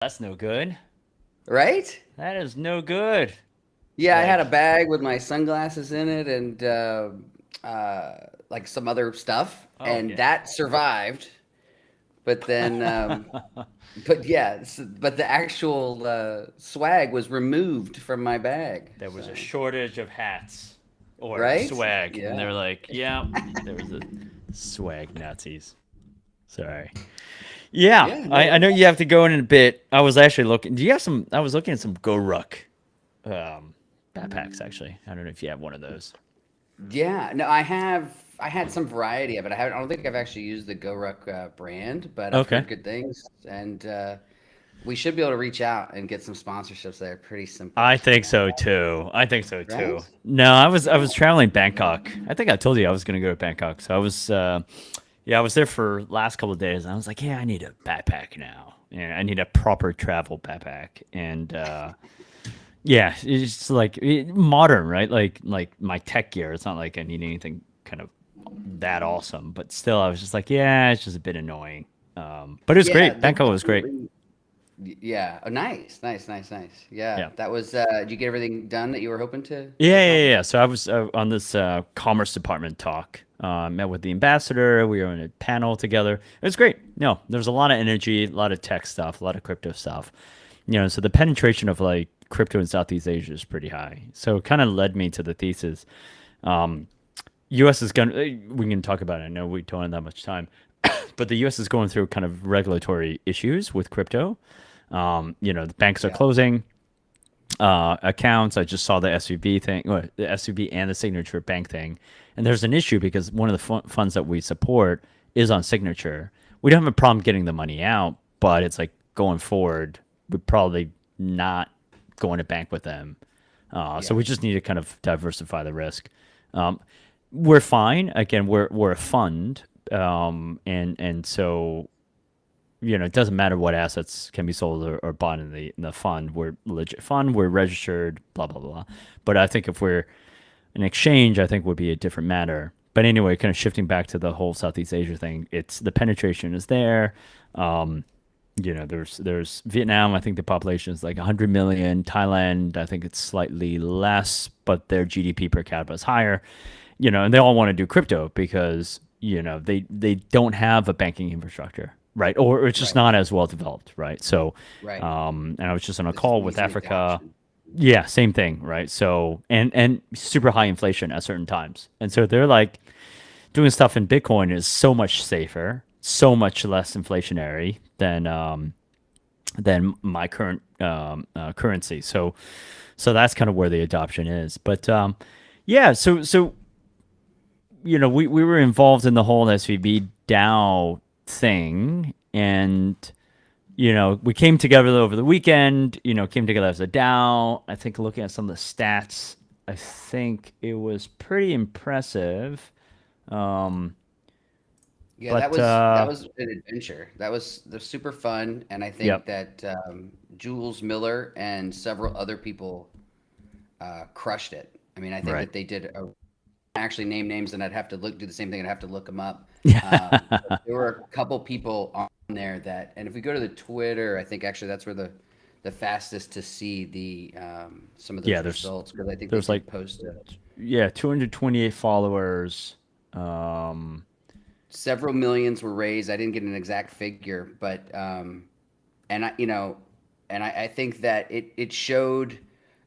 That's no good. right? That is no good. Yeah, I had a Like, bag with my sunglasses in it and like some other stuff, oh and yeah. that survived. But then, but yeah, but the actual swag was removed from my bag. There was a So, shortage of hats or right? swag, and they're Yeah. like, yeah, there was a swag Nazis. Sorry. Yeah, Yeah. I No. know you have to go in a bit. I was actually looking. Do you have some? I was looking at some Go Ruck backpacks actually. I don't know if you have one of those. Yeah. No. I have. I had some variety of it. I don't think I've actually used the GoRuck brand, but I've Okay. heard good things, and we should be able to reach out and get some sponsorships that are pretty simple. I think so too. I think so Right? too. No, I was Yeah. traveling Bangkok. I think I told you I was gonna go to Bangkok. So I was yeah, I was there for last couple of days. And I was like, yeah, I need a backpack now. Yeah, I need a proper travel backpack. And yeah, it's like modern, right? Like my tech gear. It's not like I need anything kind of that awesome, but still, I was just like, yeah, it's just a bit annoying. But it was Yeah. great. There's Bangkok was great. definitely. Yeah. Oh, nice. Nice. Nice. Nice. Yeah. Yeah. That was. Did you get everything done that you were hoping to Yeah, yeah, accomplish? yeah. So I was on this commerce department talk. Met with the ambassador. We were in a panel together. It was great. No, there was a lot of energy, a lot of tech stuff, a lot of crypto stuff. So the penetration of like crypto in Southeast Asia is pretty high. So it kind of led me to the thesis. U.S. is going. We can talk about it. I know we don't have that much time, but the U.S. is going through kind of regulatory issues with crypto. The banks are Yeah. closing accounts. I just saw the SVB thing, well, the SVB and the Signature Bank thing, and there's an issue because one of the funds that we support is on Signature. We don't have a problem getting the money out, but it's like going forward, we're probably not going to bank with them. So Yeah. we just need to kind of diversify the risk. Um, we're fine. Again, we're a fund, and so it doesn't matter what assets can be sold or bought in the fund. We're legit fund. We're registered. Blah blah blah. But I think if we're an exchange, I think would be a different matter. But anyway, kind of shifting back to the whole Southeast Asia thing, it's the penetration is there. There's Vietnam. I think the population is like 100 million. Thailand, I think it's slightly less, but their GDP per capita is higher. And they all want to do crypto because they don't have a banking infrastructure, right? Or it's just Right. not as well developed, right? So, Right. and I was just on a It's just call with easy Africa. adoption. Yeah, same thing, right? So, and super high inflation at certain times, and so they're like doing stuff in Bitcoin is so much safer, so much less inflationary than my current currency. So that's kind of where the adoption is. But yeah, so we were involved in the whole SVB DAO thing, and we came together over the weekend. Came together as a DAO. I think looking at some of the stats, I think it was pretty impressive. Um, Yeah, that but was that was an adventure. That was super fun, and I think yep, that Jules Miller and several other people crushed it. I mean, I think right. that they did actually name names, and I'd have to do the same thing. I'd have to look them up. But Yeah, there were a couple people on there that, and if we go to the Twitter, I think actually that's where the fastest to see the some of those yeah. There's results because I think they there's like did post yeah 228 followers. Um, several millions were raised. I didn't get an exact figure, but and I think that it showed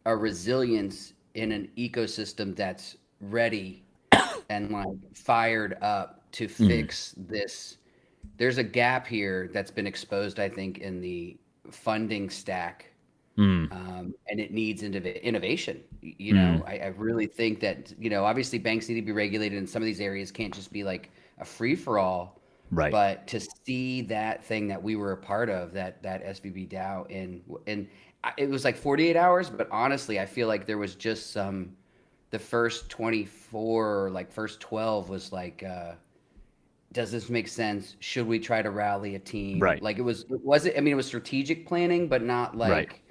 a resilience in an ecosystem that's ready and like fired up to mm, fix this. There's a gap here that's been exposed, I think, in the funding stack, mm, and it needs innovation. mm, I really think that obviously banks need to be regulated, and some of these areas can't just be like a free for all. right. But to see that thing that we were a part of, that SVB DAO, it was like 48 hours, but honestly, I feel like there was just the first 24 or like first 12 was like, does this make sense? Should we try to rally a team? Right. Like I mean, it was strategic planning, but not Right. like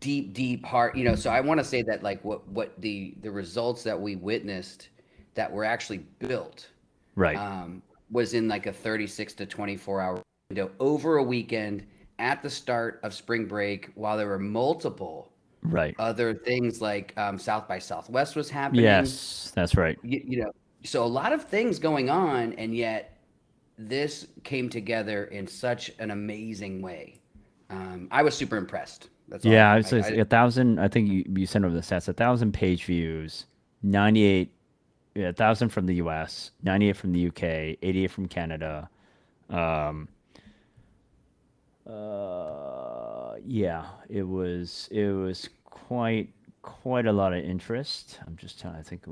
deep heart. So I want to say that like what the results that we witnessed that were actually built Right. um, was in like a 36 to 24 hour window over a weekend at the start of spring break, while there were multiple Right. other things like South by Southwest was happening. Yes, that's right. You know, so a lot of things going on, and yet this came together in such an amazing way. I was super impressed. That's all. Yeah, it's 1,000. I think you sent over the stats. 1,000 page views, 98, yeah, 1,000 from the U.S., 98 from the UK, 88 from Canada. Um, yeah, it was quite a lot of interest. I'm just trying to think.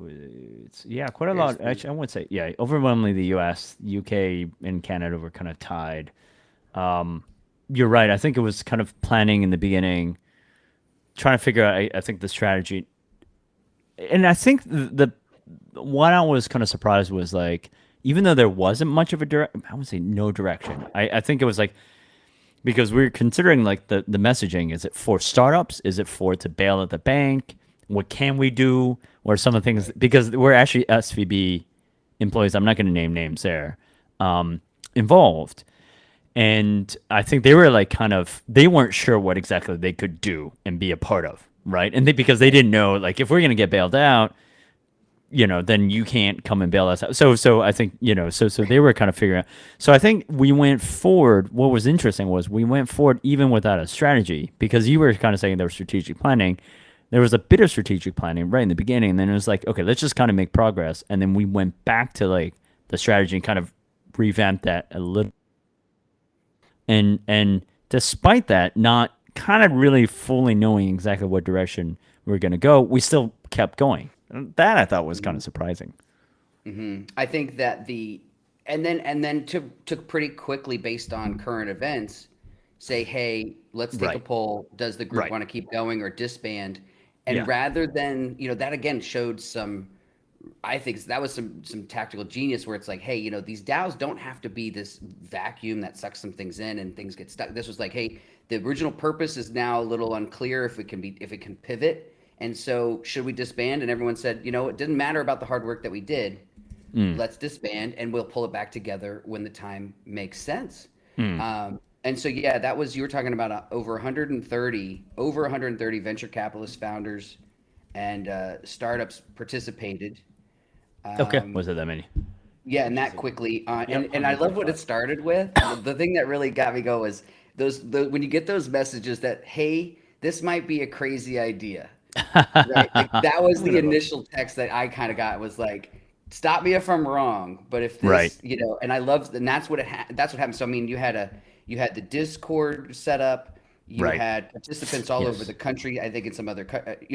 It's yeah, quite a lot. Actually, I wouldn't say yeah. Overwhelmingly, the U.S., UK, and Canada were kind of tied. You're right. I think it was kind of planning in the beginning, trying to figure out. I think the strategy, and I think the what I was kind of surprised was like, even though there wasn't much of a direct, I would say no direction. I think it was like because we are considering like the messaging. Is it for startups? Is it for to bail at the bank? What can we do? What are some of the things? Because we're actually SVB employees. I'm not going to name names there. Involved. And I think they were like they weren't sure what exactly they could do and be a part of, right? And because they didn't know, like, if we're going to get bailed out, then you can't come and bail us out. So I think, so they were kind of figuring out. So I think we went forward. What was interesting was we went forward even without a strategy, because you were kind of saying there was strategic planning. There was a bit of strategic planning right in the beginning. And then it was like, okay, let's just kind of make progress. And then we went back to like the strategy and kind of revamped that a little. And despite that, not kind of really fully knowing exactly what direction we were going to go, we still kept going. That I thought was kind of surprising. I think that and then took pretty quickly based on current events, say, hey, let's take a poll. Does the group want to keep going or disband? And rather than, that again showed I think that was some tactical genius where it's like, hey, these DAOs don't have to be this vacuum that sucks some things in and things get stuck. This was like, hey, the original purpose is now a little unclear if it can pivot. And so should we disband? And everyone said, it didn't matter about the hard work that we did. Let's disband and we'll pull it back together when the time makes sense. And so, yeah, you were talking about over 130 venture capitalist founders and startups participated. Okay, was it that many? Yeah, and that quickly. And I love what it started with. The thing that really got me going was when you get those messages that, hey, this might be a crazy idea. Right? Like, that was the initial text that I kind of got, was like, stop me if I'm wrong, but if this, and I love, and that's what happened. So I mean, you had the Discord set up. You had participants all over the country. I think in some other,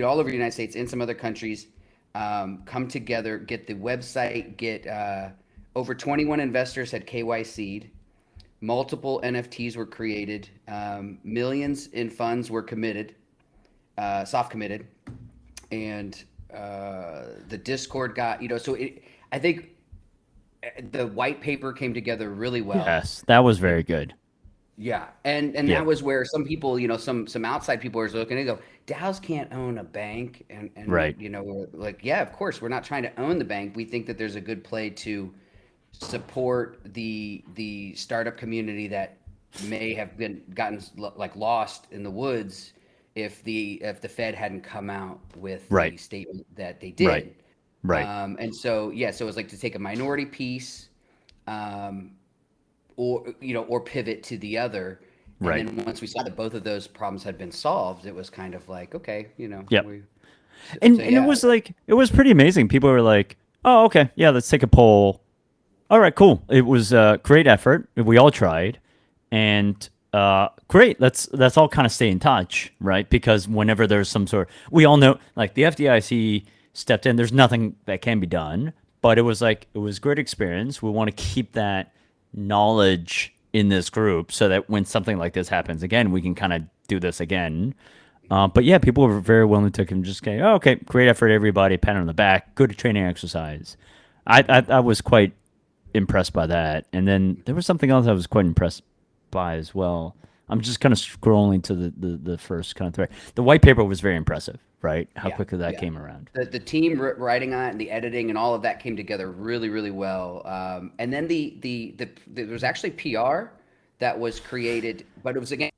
all over the United States, in some other countries, come together, get the website, get over 21 investors had KYC'd, multiple NFTs were created, millions in funds were committed, soft committed, and the Discord got, so I think the white paper came together really well. Yes, that was very good. Yeah, and that was where some people, some outside people are looking and go, DAOs can't own a bank, and right. We're like, yeah, of course, we're not trying to own the bank. We think that there's a good play to support the startup community that may have gotten like lost in the woods if the Fed hadn't come out with the statement that they did. Right. And so so it was like to take a minority piece, or pivot to the other. And then once we saw that both of those problems had been solved, it was kind of like, okay, Yep. And it was like, it was pretty amazing. People were like, oh, okay, yeah, let's take a poll. All right, cool. It was a great effort. We all tried. And great, let's all kind of stay in touch, right? Because whenever there's some we all know, like, the FDIC stepped in, there's nothing that can be done. But it was like, it was a great experience. We want to keep that knowledge in this group so that when something like this happens again, we can kind of do this again. But yeah, people were very willing to just say, oh, okay, great effort, everybody, pat on the back, good training exercise. I was quite impressed by that. And then there was something else I was quite impressed by as well. I'm just kind of scrolling to the first kind of thread. The white paper was very impressive, right? How quickly that came around. The team writing on it and the editing and all of that came together really, really well. And then there was actually PR that was created, but it was, again,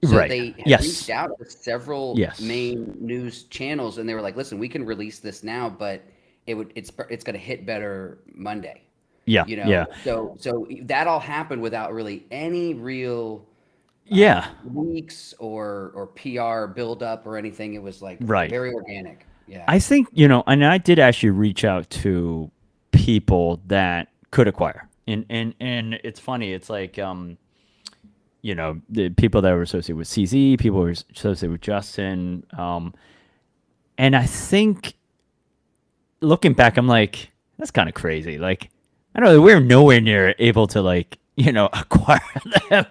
So Right. they had reached Yes. out to several Yes. main news channels, and they were like, "Listen, we can release this now, but it's going to hit better Monday." Yeah. You Yeah. know, so that all happened without really any real Yeah. leaks or PR buildup or anything. It was like Right. very organic. Yeah. I think, and I did actually reach out to people that could acquire. And it's funny, it's like the people that were associated with CZ, people who were associated with Justin. And I think looking back, I'm like, that's kind of crazy. Like, I don't know, we're nowhere near able to like, acquire them.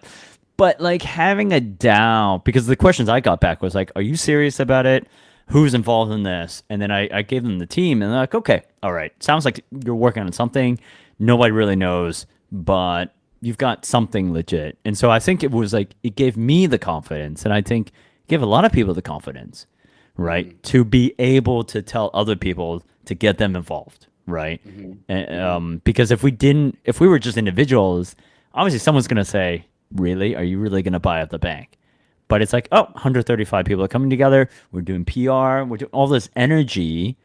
But like having a DAO, because the questions I got back was like, are you serious about it? Who's involved in this? And then I gave them the team, and they're like, okay, all right. Sounds like you're working on something. Nobody really knows, but you've got something legit. And so I think it was like, it gave me the confidence. And I think it gave a lot of people the confidence, right? To be able to tell other people to get them involved, right? And, because if we were just individuals, obviously someone's going to say, really? Are you really going to buy up the bank? But it's like, oh, 135 people are coming together. We're doing PR. We're doing all this energy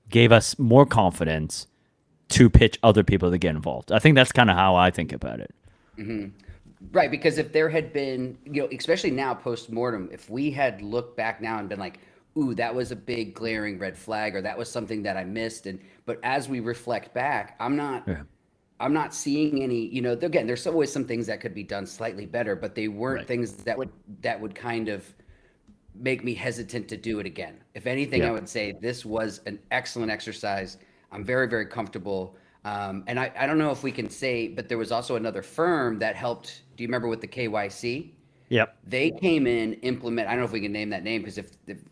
gave us more confidence to pitch other people to get involved. I think that's kind of how I think about it. Right, because if there had been, especially now post-mortem, if we had looked back now and been like, ooh, that was a big glaring red flag, or that was something that I missed. But as we reflect back, I'm not seeing any, again, there's always some things that could be done slightly better, but they weren't Right. things that would kind of make me hesitant to do it again. If anything, Yeah. I would say this was an excellent exercise. I'm very, very comfortable. And I don't know if we can say, but there was also another firm that helped. Do you remember with the KYC? Yep. They came in, I don't know if we can name that name, because if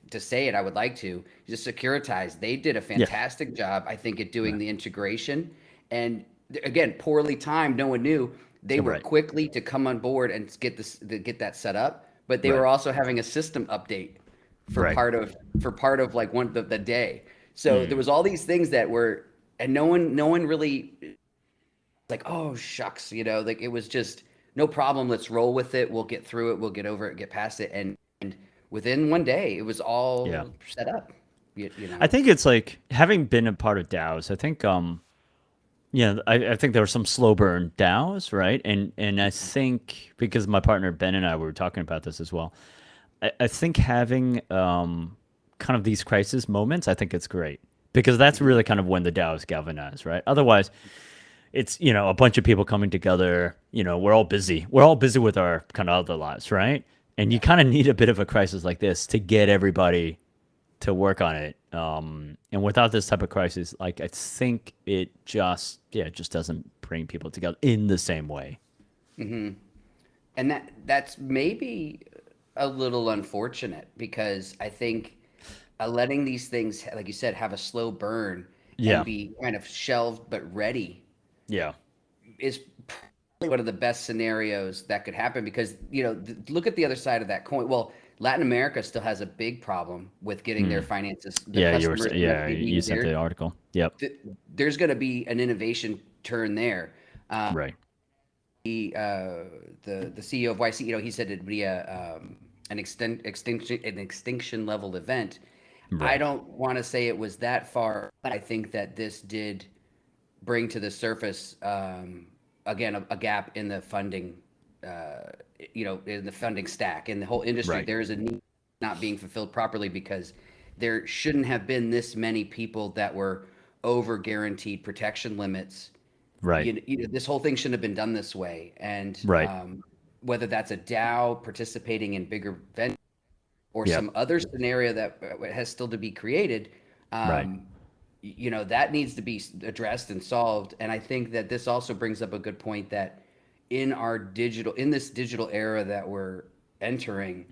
to say it, I would like to. Just Securitize. They did a fantastic job, I think, at doing the integration. And again, poorly timed. No one knew. They were Right. quickly to come on board and get that set up. But they were also having a system update for Right. part of like the day. So there was all these things that were, and no one really like, oh shucks, like it was just no problem. Let's roll with it. We'll get through it. We'll get over it. Get past it. And within one day, it was all set up. I think it's like having been a part of DAOs. I think I think there were some slow burn DAOs, right? And I think because my partner Ben and I were talking about this as well. I think having kind of these crisis moments, I think it's great because that's really kind of when the DAOs galvanize, right? Otherwise, it's a bunch of people coming together. We're all busy. We're all busy with our kind of other lives, right? And you kind of need a bit of a crisis like this to get everybody to work on it. And without this type of crisis, like I think it just doesn't bring people together in the same way. And that's maybe a little unfortunate, because I think letting these things, like you said, have a slow burn and be kind of shelved but ready Yeah. is probably one of the best scenarios that could happen, because look at the other side of that coin. Well, Latin America still has a big problem with getting their finances. You sent the article. Yep. There's going to be an innovation turn there. Right. The CEO of YC, he said it'd be an extinction level event. Right. I don't want to say it was that far. I think that this did bring to the surface again a gap in the funding, in the funding stack in the whole industry. Right. There is a need not being fulfilled properly, because there shouldn't have been this many people that were over guaranteed protection limits. Right. This whole thing shouldn't have been done this way. And Right. Whether that's a DAO participating in bigger events or some other scenario that has still to be created, that needs to be addressed and solved. And I think that this also brings up a good point that in this digital era that we're entering,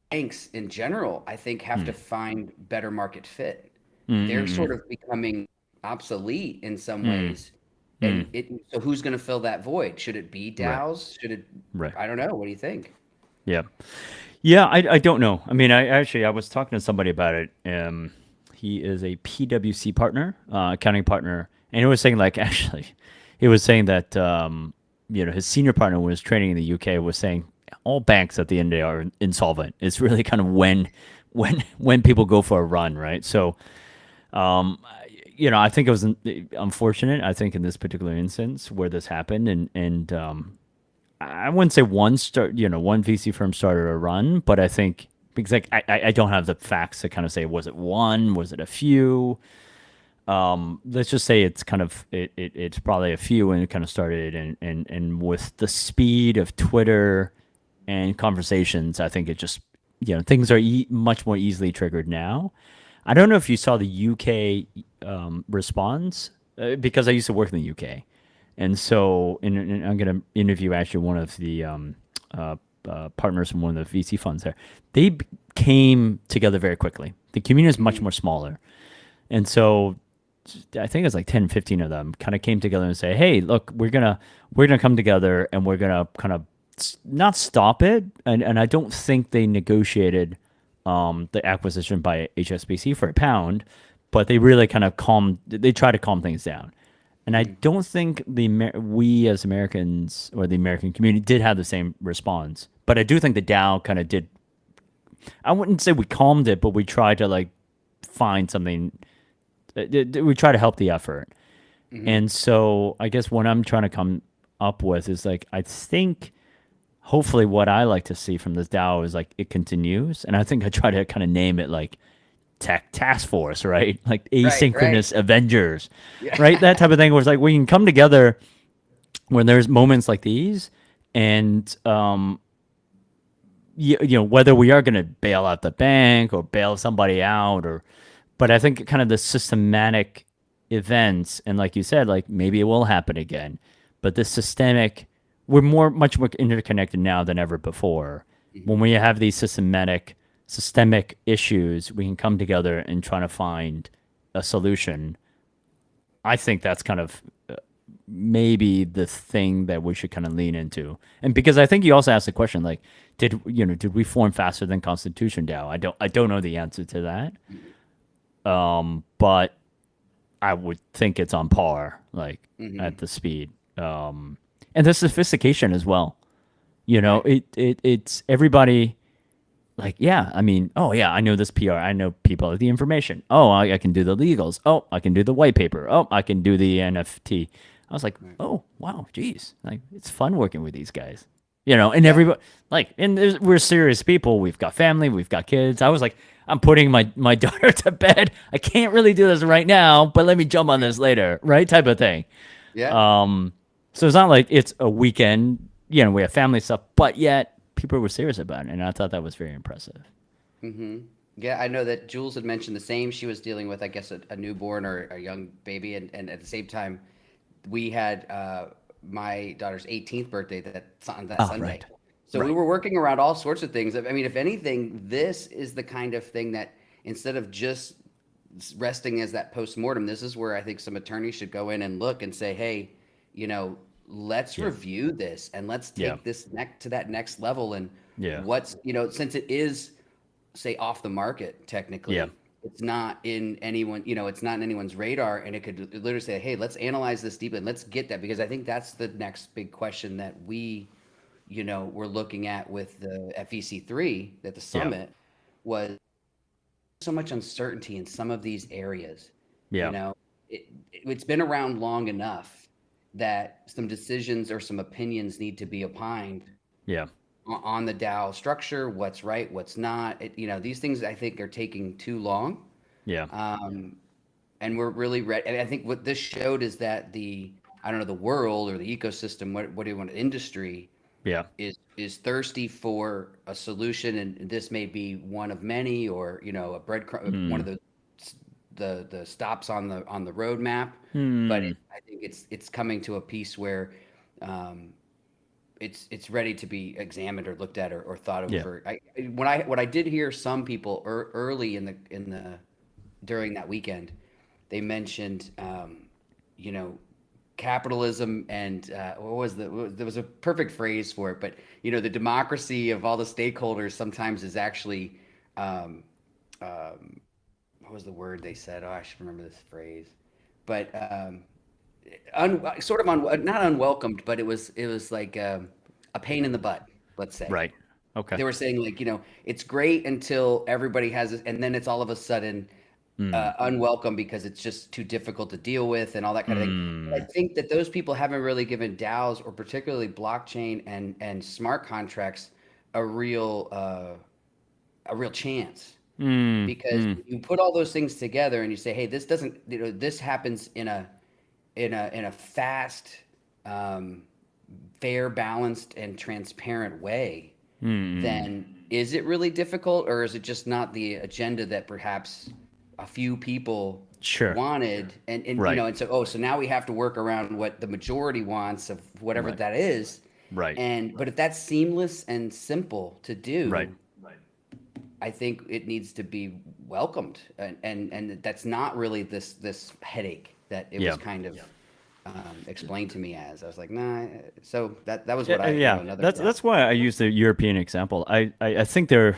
banks in general, I think, have to find better market fit. They're sort of becoming obsolete in some ways. And so who's going to fill that void? Should it be DAOs? Should it? Right. I don't know. What do you think? Yeah. Yeah, I don't know. I mean, I was talking to somebody about it. He is a PwC partner, accounting partner, and he was saying that his senior partner was training in the UK was saying all banks at the end of the day are insolvent. It's really kind of when people go for a run, right? So, um, I think it was unfortunate. I think in this particular instance where this happened, and I wouldn't say one VC firm started a run, but I think because like I don't have the facts to kind of say was it one, was it a few. Let's just say it's kind of it's probably a few, and it kind of started, and with the speed of Twitter and conversations, I think it just things are much more easily triggered now. I don't know if you saw the UK response because I used to work in the UK, and so I'm going to interview actually one of the partners from one of the VC funds there. They came together very quickly. The community is much more smaller, and so I think it's like 10, 15 of them kind of came together and say, "Hey, look, we're gonna come together and we're gonna kind of not stop it." And I don't think they negotiated the acquisition by HSBC for a pound, but they really kind of they try to calm things down. And I don't think we as Americans or the American community did have the same response. But I do think the DAO kind of did. I wouldn't say we calmed it, but we tried to like find something. We try to help the effort. And so I guess what I'm trying to come up with is like I think hopefully what I like to see from this DAO is like it continues. And I think I try to kind of name it like tech task force, right? Like asynchronous Avengers, right? That type of thing where it's like we can come together when there's moments like these, and whether we are going to bail out the bank or bail somebody out, but I think kind of the systematic events, and like you said, like maybe it will happen again, but the systemic, we're much more interconnected now than ever before. When we have these systemic issues, we can come together and try to find a solution. I think that's kind of maybe the thing that we should kind of lean into. And because I think you also asked the question, like, did we form faster than Constitution DAO? I don't know the answer to that. But I would think it's on par, like at the speed, and the sophistication as well. It's everybody. Like, yeah, I mean, oh yeah, I know this PR. I know people with the information. Oh, I can do the legals. Oh, I can do the white paper. Oh, I can do the NFT. I was like, oh wow, geez, like it's fun working with these guys. And everybody like, and we're serious people. We've got family. We've got kids. I was like, I'm putting my daughter to bed. I can't really do this right now, but let me jump on this later, right? Type of thing. Yeah. So it's not like it's a weekend. We have family stuff, but yet people were serious about it, and I thought that was very impressive. Yeah, I know that Jules had mentioned the same. She was dealing with, I guess, a newborn or a young baby, and at the same time, we had my daughter's 18th birthday that Sunday. Right. So we were working around all sorts of things. I mean, if anything, this is the kind of thing that instead of just resting as that post-mortem, this is where I think some attorneys should go in and look and say, hey, let's review this and let's take this to that next level. And what's, since it is, say, off the market, technically, it's not in it's not in anyone's radar, and it could literally say, hey, let's analyze this deeply and let's get that, because I think that's the next big question that we're looking at with the FEC3, that the summit was so much uncertainty in some of these areas. It's been around long enough that some decisions or some opinions need to be opined on the DAO structure, what's right, what's not. These things I think are taking too long. And we're really ready. And I think what this showed is that the world or the ecosystem, what do you want, industry, is thirsty for a solution, and this may be one of many, or a breadcrumb, one of the stops on the roadmap. But I think it's coming to a piece where it's ready to be examined or looked at or thought over. What I did hear some people early during that weekend, they mentioned capitalism and there was a perfect phrase for it, but the democracy of all the stakeholders sometimes is actually what was the word they said? Oh, I should remember this phrase. But not unwelcomed, but it was like a pain in the butt. let's say. Right. Okay. They were saying like, it's great until everybody has it, and then it's all of a sudden Mm. unwelcome because it's just too difficult to deal with and all that kind of thing. But I Mm. think that those people haven't really given DAOs or particularly blockchain and smart contracts a real chance, Mm. because Mm. you put all those things together and you say, hey, this doesn't, this happens in a fast, um, fair, balanced, and transparent way, Mm. then is it really difficult, or is it just not the agenda that perhaps a few people Sure. wanted? And Right. and so now we have to work around what the majority wants of whatever Right. that is. Right. But if that's seamless and simple to Right. do, I think it needs to be welcomed, and that's not really this headache that it was Yeah. kind of explained to me as. I was like, nah. So that was Yeah, what I, yeah. another That's doubt. that's why I use the European example. I think they're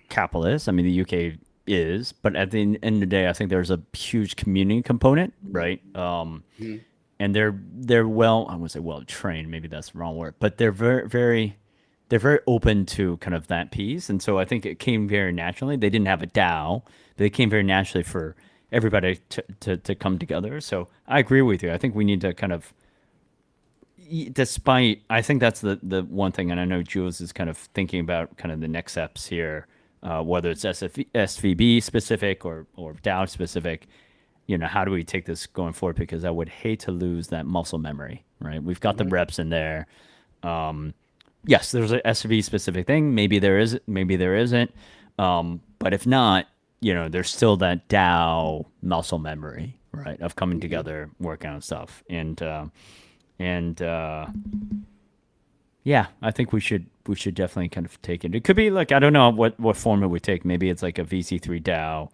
capitalist. I mean, the UK is, but at the end of the day, I think there's a huge community component, right? Mhm. And they're well, I wouldn't say well trained, maybe that's the wrong word, but they're very open to kind of that piece. And so I think it came very naturally. They didn't have a DAO, but it came very naturally for everybody to come together. So I agree with you. I think we need to kind of, despite, I think that's the one thing, and I know Jules is kind of thinking about kind of the next steps here, whether it's SVB specific or DAO specific. How do we take this going forward? Because I would hate to lose that muscle memory, right? We've got the Mhm. reps in there. Yes, there's a SVB specific thing. Maybe there is, maybe there isn't. But if not, there's still that DAO muscle memory, right, of coming Mhm. together, working on stuff, and yeah, I think we should definitely kind of take it. It could be like, I don't know what form it would take. Maybe it's like a VC3 DAO,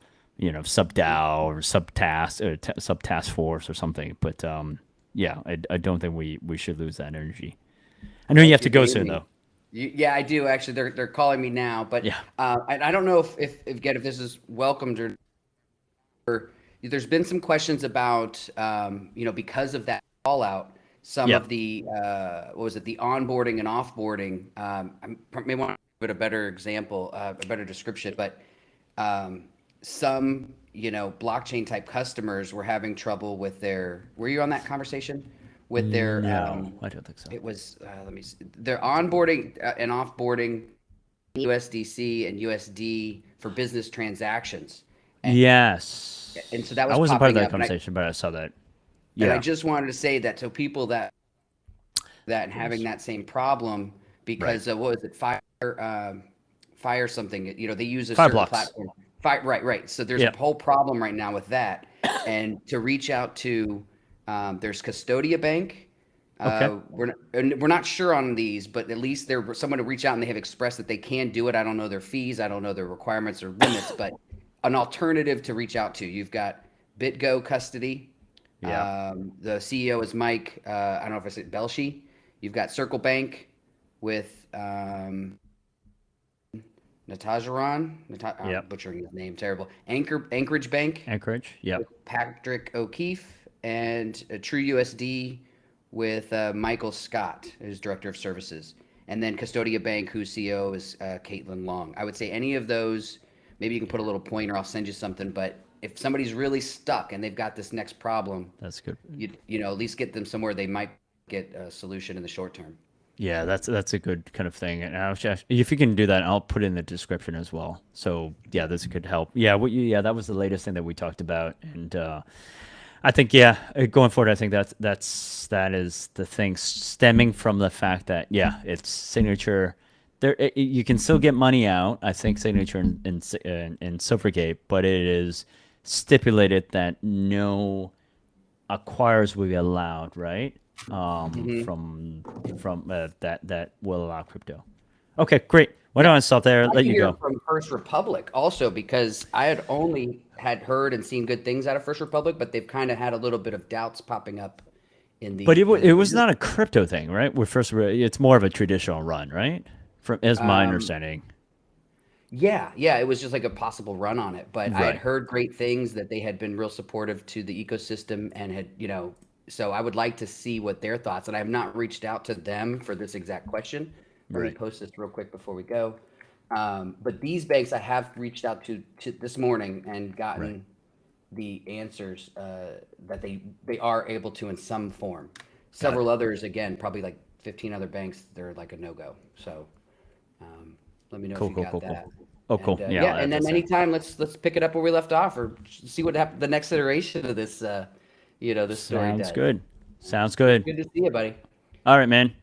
sub Mhm. DAO or sub task or sub task force or something. But yeah, I don't think we should lose that energy. I know you Well, have to you've go made soon me. though. Yeah, I do actually. They're calling me now, but Yeah. I don't know if again, if this is welcomed, or there's been some questions about, because of that fallout, some Yeah. of the what was it, the onboarding and offboarding. May want to give it a better example, a better description, but um, some blockchain type customers were having trouble with their. Were you on that conversation with their? No, I don't think so. It was, let me see, their onboarding and offboarding USDC and USD for business transactions. And so Yes. that I was wasn't part of popping that up, conversation, but I saw that. and I Yeah. just wanted to say that, so people that and having Yes. that same problem, Right. because what was it, fire something, they use a Fire certain blocks. platform. Fire, right. So there's a Yeah. whole problem right now with that, and to reach out to, there's Custodia Bank. Okay. We're not sure on these, but at least there's someone to reach out, and they have expressed that they can do it. I don't know their fees, I don't know their requirements or limits, but an alternative to reach out to. You've got BitGo Custody. Yeah. The CEO is Mike. I don't know if I said Belshi. You've got Circle Bank with Natajaran. I'm Yep. butchering his name. Terrible. Anchorage Bank Anchorage. Yep. with Patrick O'Keefe, and True USD with Michael Scott, who's director of services, and then Custodia Bank, whose CEO is Caitlin Long. I would say any of those. Maybe you can put a little pointer. I'll send you something. But if somebody's really stuck and they've got this next problem, That's good. at least get them somewhere they might get a solution in the short term. Yeah, that's a good kind of thing. And if you can do that, I'll put it in the description as well. So yeah, this could help. Yeah, yeah, that was the latest thing that we talked about, and I think yeah, going forward, I think that is the thing stemming from the fact that yeah, it's signature. You can still get money out. I think signature in Silvergate, but it is stipulated that no acquirers will be allowed, right? Mm-hmm. From that will allow crypto. Okay, great. Why don't I stop there? I'd like Let to you hear go. from First Republic also, because I had heard and seen good things out of First Republic, but they've kind of had a little bit of doubts popping up in But the it was not a crypto thing, right? It's more of a traditional run, right? From as my um, understanding. yeah, it was just like a possible run on it. But I had Right. heard great things, that they had been real supportive to the ecosystem, and had, so I would like to see what their thoughts, and I have not reached out to them for this exact question, Let me Right. post this real quick before we go. But these banks I have reached out to this morning and gotten the answers that they are able to in some form. Several others, again, probably like 15 other banks, they're like a no-go. So let me know if you got that. Oh, cool. And, Yeah. and then anytime, let's pick it up where we left off, or see what the next iteration of this, this story does. Sounds good. Sounds good. Good to see you, buddy. All right, man.